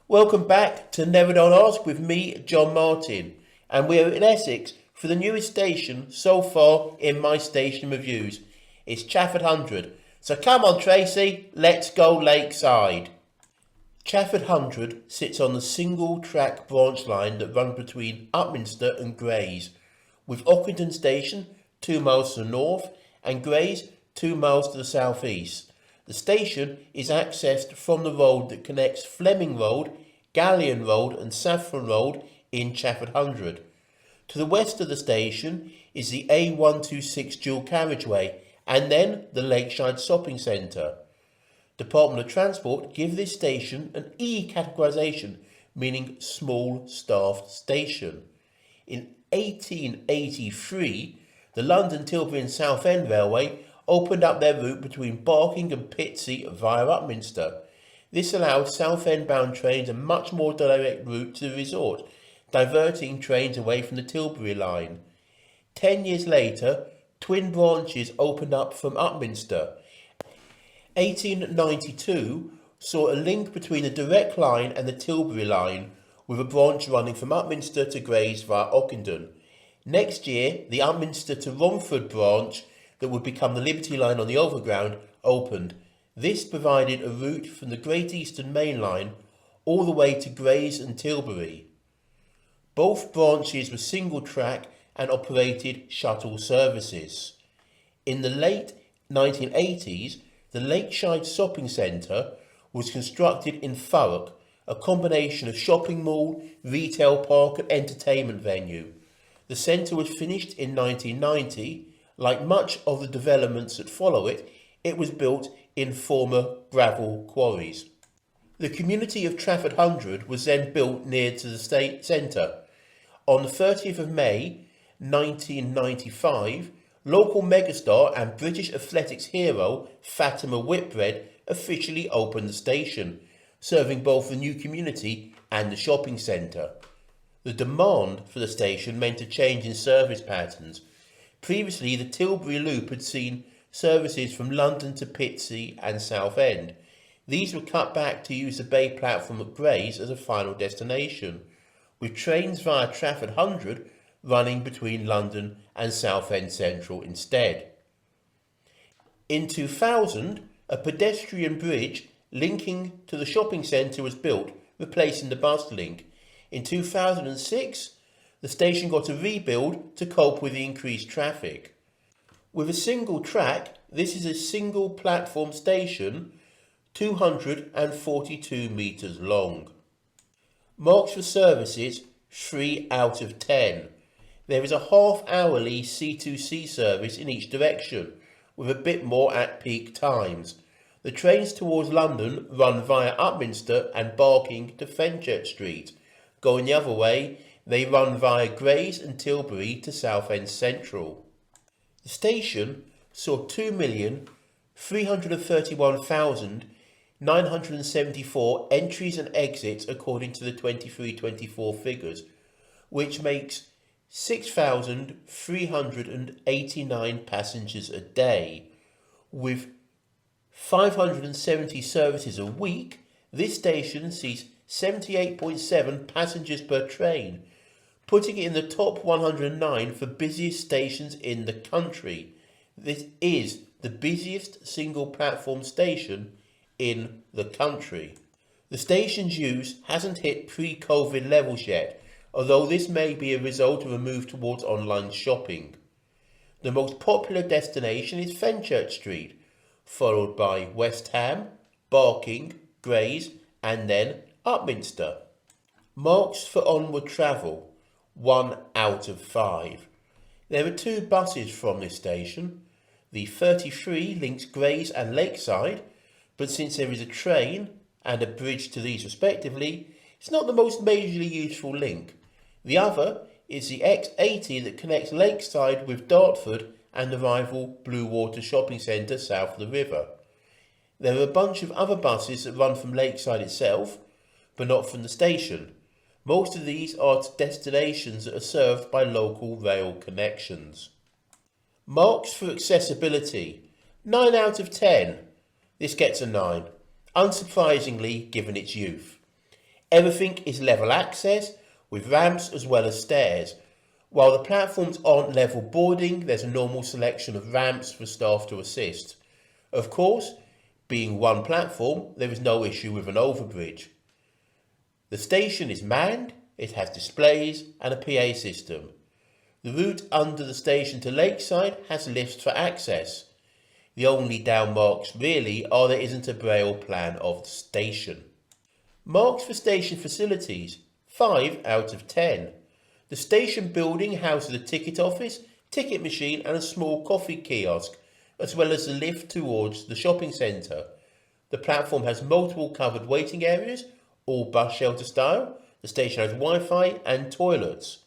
Welcome back to Never Don't Ask with me, John Martin, and we're in Essex for the newest station so far in my station reviews. It's Chafford Hundred. So come on Tracy, let's go Lakeside. Chafford Hundred sits on the single track branch line that runs between Upminster and Grays, with Ockenden Station 2 miles to the north and Grays 2 miles to the southeast. The station is accessed from the road that connects Fleming Road, Galleon Road and Saffron Road in Chafford Hundred. To the west of the station is the A126 dual carriageway and then the Lakeside Shopping Centre. Department of Transport give this station an E categorisation, meaning small staffed station. In 1883, the London, Tilbury and Southend Railway opened up their route between Barking and Pitsea via Upminster. This allowed Southend bound trains a much more direct route to the resort, diverting trains away from the Tilbury line. 10 years later, twin branches opened up from Upminster. 1892 saw a link between the direct line and the Tilbury line, with a branch running from Upminster to Grays via Ockenden. Next year, the Upminster to Romford branch that would become the Liberty line on the Overground opened. This provided a route from the Great Eastern Main Line all the way to Grays and Tilbury. Both branches were single track and operated shuttle services. In the late 1980s, the Lakeside Shopping Centre was constructed in Thurrock, a combination of shopping mall, retail park and entertainment venue. The centre was finished in 1990. Like much of the developments that follow it, it was built in former gravel quarries. The community of Chafford Hundred was then built near to the state centre. On the 30th of May 1995, local megastar and British athletics hero Fatima Whitbread officially opened the station, serving both the new community and the shopping centre. The demand for the station meant a change in service patterns. Previously, the Tilbury Loop had seen services from London to Pitsea and Southend. These were cut back to use the Bay platform at Grays as a final destination, with trains via Chafford Hundred running between London and Southend Central instead. In 2000, a pedestrian bridge linking to the shopping centre was built, replacing the bus link. In 2006, the station got a rebuild to cope with the increased traffic. With a single track, this is a single platform station, 242 metres long. Marks for services, 3 out of 10. There is a half-hourly C2C service in each direction, with a bit more at peak times. The trains towards London run via Upminster and Barking to Fenchurch Street. Going the other way, they run via Grays and Tilbury to Southend Central. The station saw 2,331,974 entries and exits according to the 23-24 figures, which makes 6,389 passengers a day. With 570 services a week, this station sees 78.7 passengers per train, putting it in the top 109 for busiest stations in the country. This is the busiest single platform station in the country. The station's use hasn't hit pre-COVID levels yet, although this may be a result of a move towards online shopping. The most popular destination is Fenchurch Street, followed by West Ham, Barking, Grays and then Upminster. Marks for onward travel, 1 out of 5. There are 2 buses from this station. The 33 links Grays and Lakeside, but since there is a train and a bridge to these respectively, it's not the most majorly useful link. The other is the X80 that connects Lakeside with Dartford and the rival Bluewater Shopping Centre south of the river. There are a bunch of other buses that run from Lakeside itself, but not from the station. Most of these are to destinations that are served by local rail connections. Marks for accessibility, 9 out of 10. This gets a 9, unsurprisingly given its youth. Everything is level access with ramps as well as stairs. While the platforms aren't level boarding, there's a normal selection of ramps for staff to assist. Of course, being one platform, there is no issue with an overbridge. The station is manned, it has displays and a PA system. The route under the station to Lakeside has lifts for access. The only down marks really are there isn't a braille plan of the station. Marks for station facilities, 5 out of 10. The station building houses a ticket office, ticket machine and a small coffee kiosk, as well as the lift towards the shopping centre. The platform has multiple covered waiting areas, all bus shelter style. The station has Wi-Fi and toilets.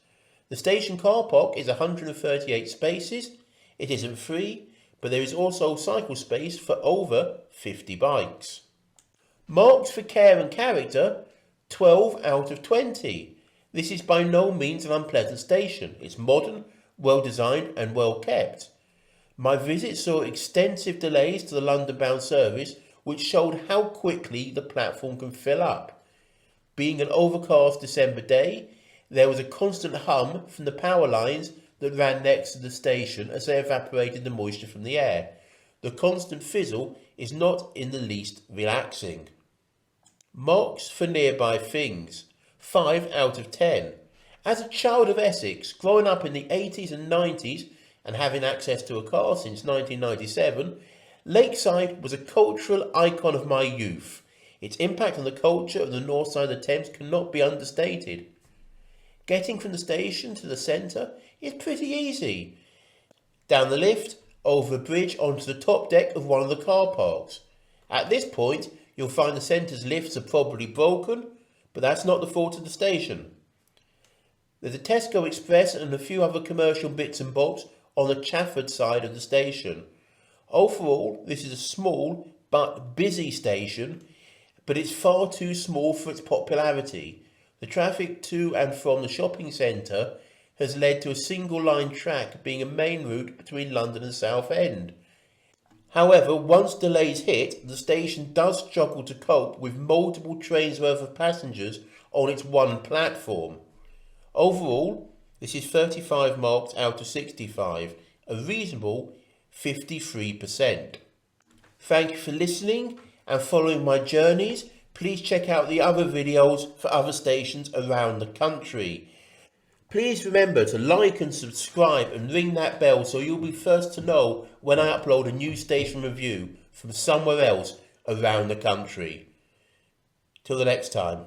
The station car park is 138 spaces. It isn't free, but there is also cycle space for over 50 bikes. Marks for care and character, 12 out of 20. This is by no means an unpleasant station. It's modern, well designed and well kept. My visit saw extensive delays to the London-bound service, which showed how quickly the platform can fill up. Being an overcast December day, there was a constant hum from the power lines that ran next to the station as they evaporated the moisture from the air. The constant fizzle is not in the least relaxing. Marks for nearby things, 5 out of 10. As a child of Essex, growing up in the 80s and 90s and having access to a car since 1997, Lakeside was a cultural icon of my youth. Its impact on the culture of the north side of the Thames cannot be understated. Getting from the station to the centre is pretty easy. Down the lift, over a bridge onto the top deck of one of the car parks. At this point, you'll find the centre's lifts are probably broken, but that's not the fault of the station. There's a Tesco Express and a few other commercial bits and bobs on the Chafford side of the station. Overall, this is a small but busy station, but it's far too small for its popularity. The traffic to and from the shopping centre has led to a single line track being a main route between London and Southend. However, once delays hit, the station does struggle to cope with multiple trains worth of passengers on its one platform. Overall, this is 35 marks out of 65, a reasonable 53%. Thank you for listening and following my journeys. Please check out the other videos for other stations around the country. Please remember to like and subscribe and ring that bell so you'll be first to know when I upload a new station review from somewhere else around the country. Till the next time.